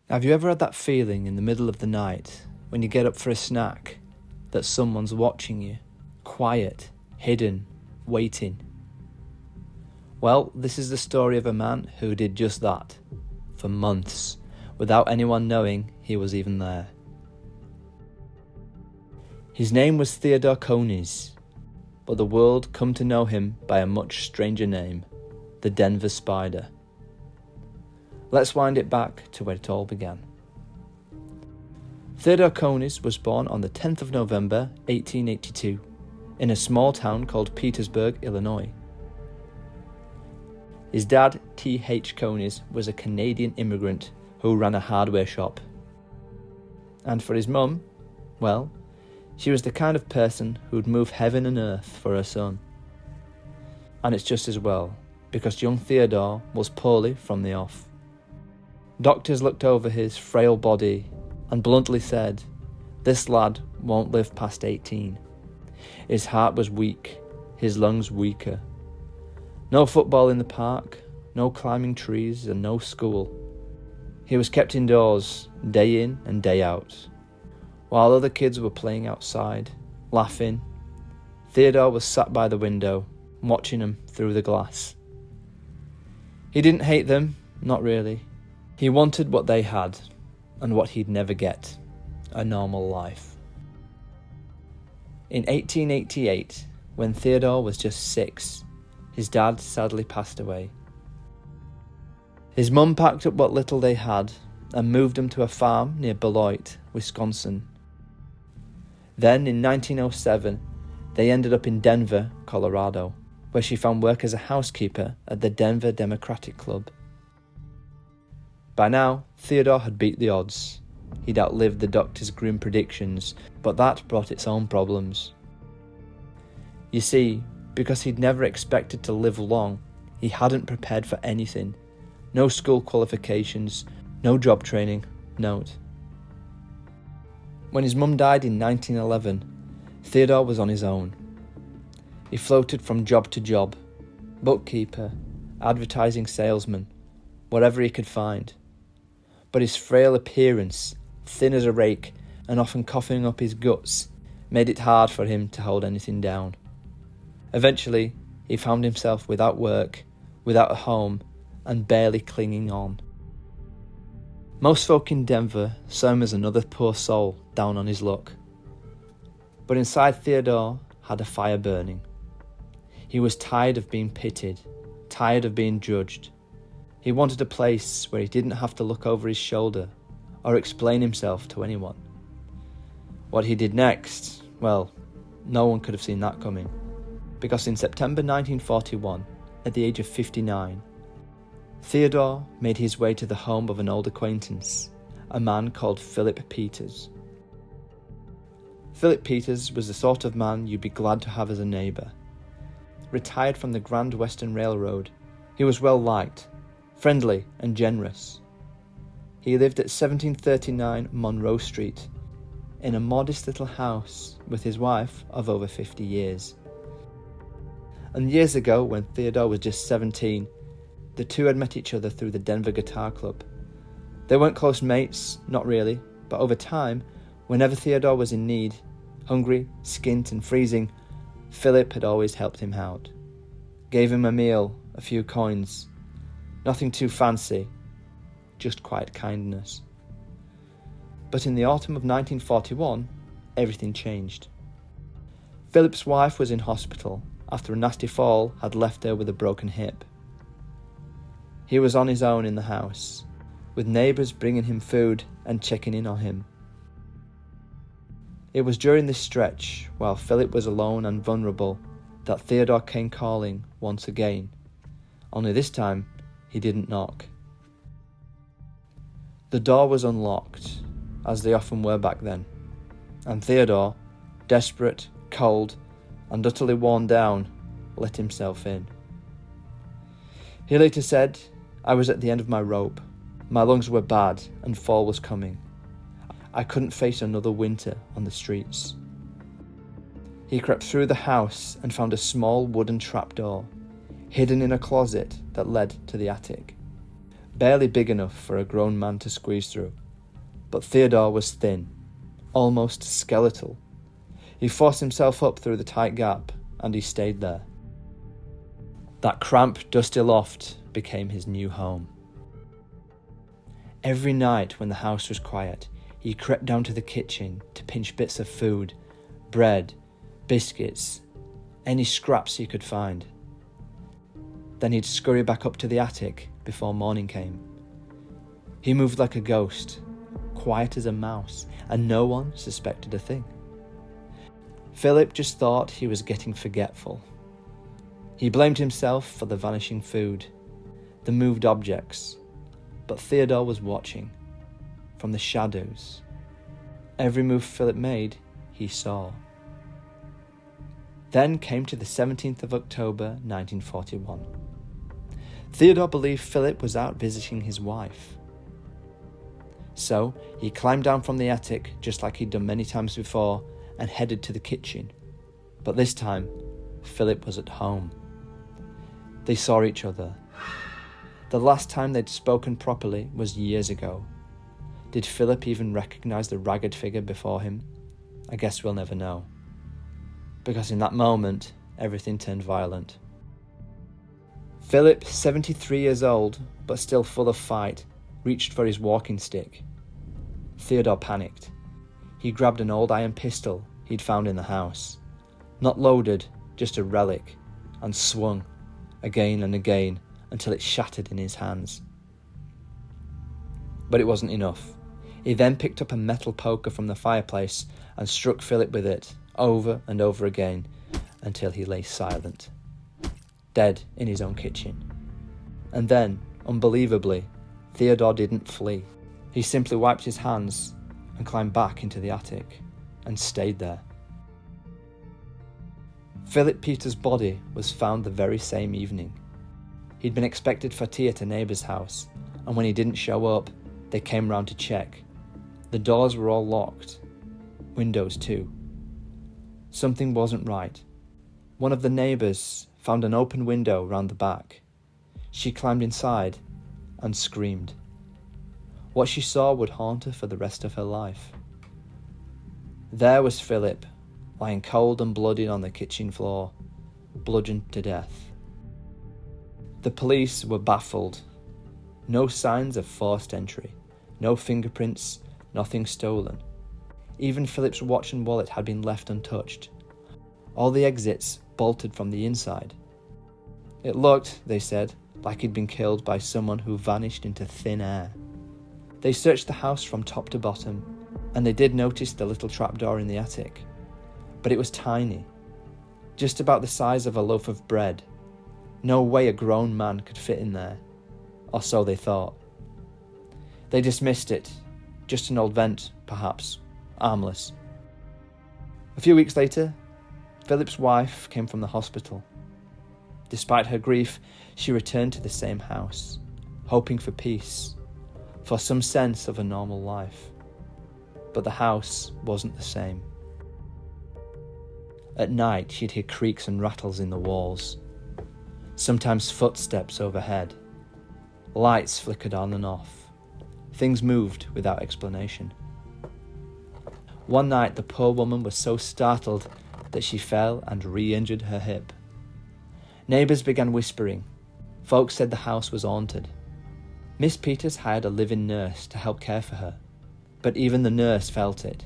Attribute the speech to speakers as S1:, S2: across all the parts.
S1: Have you ever had that feeling in the middle of the night when you get up for a snack that someone's watching you, quiet, hidden, waiting? Well, this is the story of a man who did just that, for months, without anyone knowing he was even there. His name was Theodore Coneys, but the world come to know him by a much stranger name, the Denver Spider. Let's wind it back to where it all began. Theodore Coneys was born on the 10th of November 1882 in a small town called Petersburg, Illinois. His dad, T.H. Coneys, was a Canadian immigrant who ran a hardware shop. And for his mum, well, she was the kind of person who'd move heaven and earth for her son. And it's just as well, because young Theodore was poorly from the off. Doctors looked over his frail body and bluntly said, "This lad won't live past 18. His heart was weak, his lungs weaker. No football in the park, no climbing trees, and no school. He was kept indoors, day in and day out. While other kids were playing outside, laughing, Theodore was sat by the window, watching them through the glass. He didn't hate them, not really. He wanted what they had, and what he'd never get, a normal life." In 1888, when Theodore was just 6, his dad sadly passed away. His mum packed up what little they had and moved him to a farm near Beloit, Wisconsin. Then in 1907, they ended up in Denver, Colorado, where she found work as a housekeeper at the Denver Democratic Club. By now, Theodore had beat the odds. He'd outlived the doctor's grim predictions, but that brought its own problems. You see, because he'd never expected to live long, he hadn't prepared for anything. No school qualifications, no job training, note. When his mum died in 1911, Theodore was on his own. He floated from job to job, bookkeeper, advertising salesman, whatever he could find. But his frail appearance, thin as a rake and often coughing up his guts, made it hard for him to hold anything down. Eventually, he found himself without work, without a home, and barely clinging on. Most folk in Denver saw him as another poor soul down on his luck. But inside Theodore had a fire burning. He was tired of being pitied, tired of being judged. He wanted a place where he didn't have to look over his shoulder or explain himself to anyone. What he did next, well, no one could have seen that coming. Because in September 1941, at the age of 59, Theodore made his way to the home of an old acquaintance, a man called Philip Peters. Philip Peters was the sort of man you'd be glad to have as a neighbour. Retired from the Grand Western Railroad, he was well liked, friendly and generous. He lived at 1739 Monroe Street, in a modest little house with his wife of over 50 years. And years ago, when Theodore was just 17, the two had met each other through the Denver Guitar Club. They weren't close mates, not really, but over time, whenever Theodore was in need, hungry, skint and freezing, Philip had always helped him out. Gave him a meal, a few coins. Nothing too fancy, just quiet kindness. But in the autumn of 1941, everything changed. Philip's wife was in hospital after a nasty fall had left her with a broken hip. He was on his own in the house, with neighbours bringing him food and checking in on him. It was during this stretch, while Philip was alone and vulnerable, that Theodore came calling once again. Only this time, he didn't knock. The door was unlocked, as they often were back then, and Theodore, desperate, cold, and utterly worn down, let himself in. He later said, "I was at the end of my rope. My lungs were bad and fall was coming. I couldn't face another winter on the streets." He crept through the house and found a small wooden trapdoor, hidden in a closet that led to the attic. barely big enough for a grown man to squeeze through. But Theodore was thin, almost skeletal. He forced himself up through the tight gap, and he stayed there. That cramped, dusty loft became his new home. Every night when the house was quiet, he crept down to the kitchen to pinch bits of food, bread, biscuits, any scraps he could find. Then he'd scurry back up to the attic before morning came. He moved like a ghost, quiet as a mouse, and no one suspected a thing. Philip just thought he was getting forgetful. He blamed himself for the vanishing food, the moved objects, but Theodore was watching, from the shadows. Every move Philip made, he saw. Then came to the 17th of October, 1941. Theodore believed Philip was out visiting his wife. So he climbed down from the attic, just like he'd done many times before, and headed to the kitchen. But this time, Philip was at home. They saw each other. The last time they'd spoken properly was years ago. Did Philip even recognise the ragged figure before him? I guess we'll never know. Because in that moment, everything turned violent. Philip, 73 years old, but still full of fight, reached for his walking stick. Theodore panicked. He grabbed an old iron pistol he'd found in the house. Not loaded, just a relic, and swung, again and again, until it shattered in his hands. But it wasn't enough. He then picked up a metal poker from the fireplace and struck Philip with it, over and over again, until he lay silent, dead in his own kitchen. And then, unbelievably, Theodore didn't flee. He simply wiped his hands and climbed back into the attic, and stayed there. Philip Peter's body was found the very same evening. He'd been expected for tea at a neighbour's house, and when he didn't show up, they came round to check. The doors were all locked, windows too. Something wasn't right. One of the neighbours found an open window round the back. She climbed inside and screamed. What she saw would haunt her for the rest of her life. There was Philip, lying cold and bloodied on the kitchen floor, bludgeoned to death. The police were baffled. No signs of forced entry, no fingerprints, nothing stolen. Even Philip's watch and wallet had been left untouched. All the exits bolted from the inside. It looked, they said, like he'd been killed by someone who vanished into thin air. They searched the house from top to bottom, and they did notice the little trapdoor in the attic. But it was tiny, just about the size of a loaf of bread. No way a grown man could fit in there, or so they thought. They dismissed it, just an old vent, perhaps, harmless. A few weeks later, Philip's wife came from the hospital. Despite her grief, she returned to the same house, hoping for peace, for some sense of a normal life. But the house wasn't the same. At night, she'd hear creaks and rattles in the walls, sometimes footsteps overhead. Lights flickered on and off. Things moved without explanation. One night, the poor woman was so startled that she fell and re-injured her hip. Neighbours began whispering. Folks said the house was haunted. Miss Peters hired a live-in nurse to help care for her, but even the nurse felt it.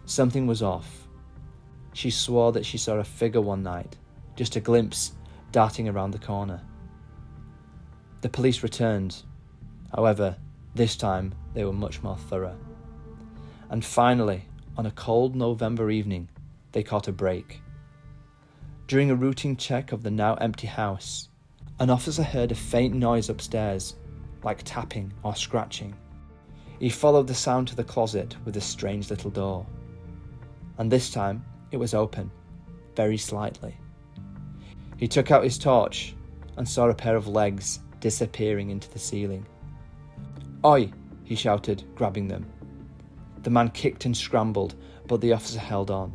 S1: Something was off. She swore that she saw a figure one night, just a glimpse, darting around the corner. The police returned. However, this time they were much more thorough. And finally, on a cold November evening, they caught a break. During a routine check of the now empty house, an officer heard a faint noise upstairs, like tapping or scratching. He followed the sound to the closet with a strange little door. And this time, it was open, very slightly. He took out his torch and saw a pair of legs disappearing into the ceiling. "Oi!" he shouted, grabbing them. The man kicked and scrambled, but the officer held on.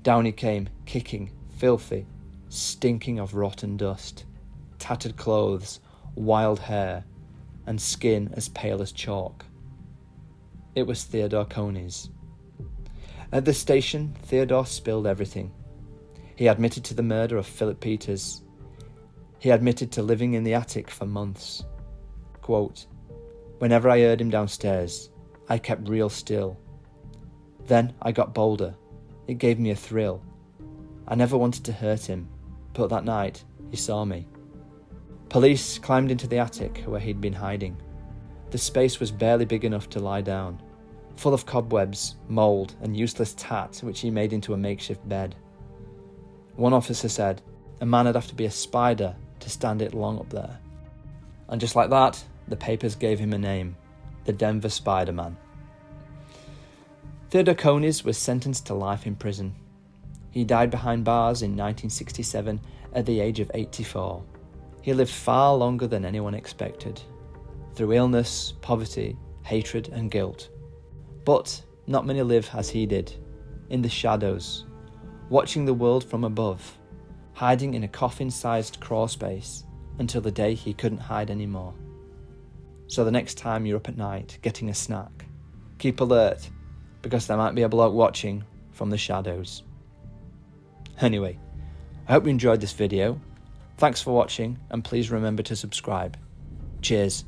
S1: Down he came, kicking, filthy, stinking of rotten dust, tattered clothes, wild hair, and skin as pale as chalk. It was Theodore Coneys. At the station, Theodore spilled everything. He admitted to the murder of Philip Peters. He admitted to living in the attic for months. Quote, "Whenever I heard him downstairs, I kept real still. Then I got bolder. It gave me a thrill. I never wanted to hurt him, but that night he saw me." Police climbed into the attic where he'd been hiding. The space was barely big enough to lie down, full of cobwebs, mould, and useless tat which he made into a makeshift bed. One officer said a man would have to be a spider to stand it long up there. And just like that, the papers gave him a name, the Denver Spider-Man. Theodore Coneys was sentenced to life in prison. He died behind bars in 1967 at the age of 84. He lived far longer than anyone expected, through illness, poverty, hatred and guilt. But not many live as he did, in the shadows, watching the world from above, hiding in a coffin-sized crawl space until the day he couldn't hide anymore. So the next time you're up at night getting a snack, keep alert, because there might be a bloke watching from the shadows. Anyway, I hope you enjoyed this video. Thanks for watching, and please remember to subscribe. Cheers.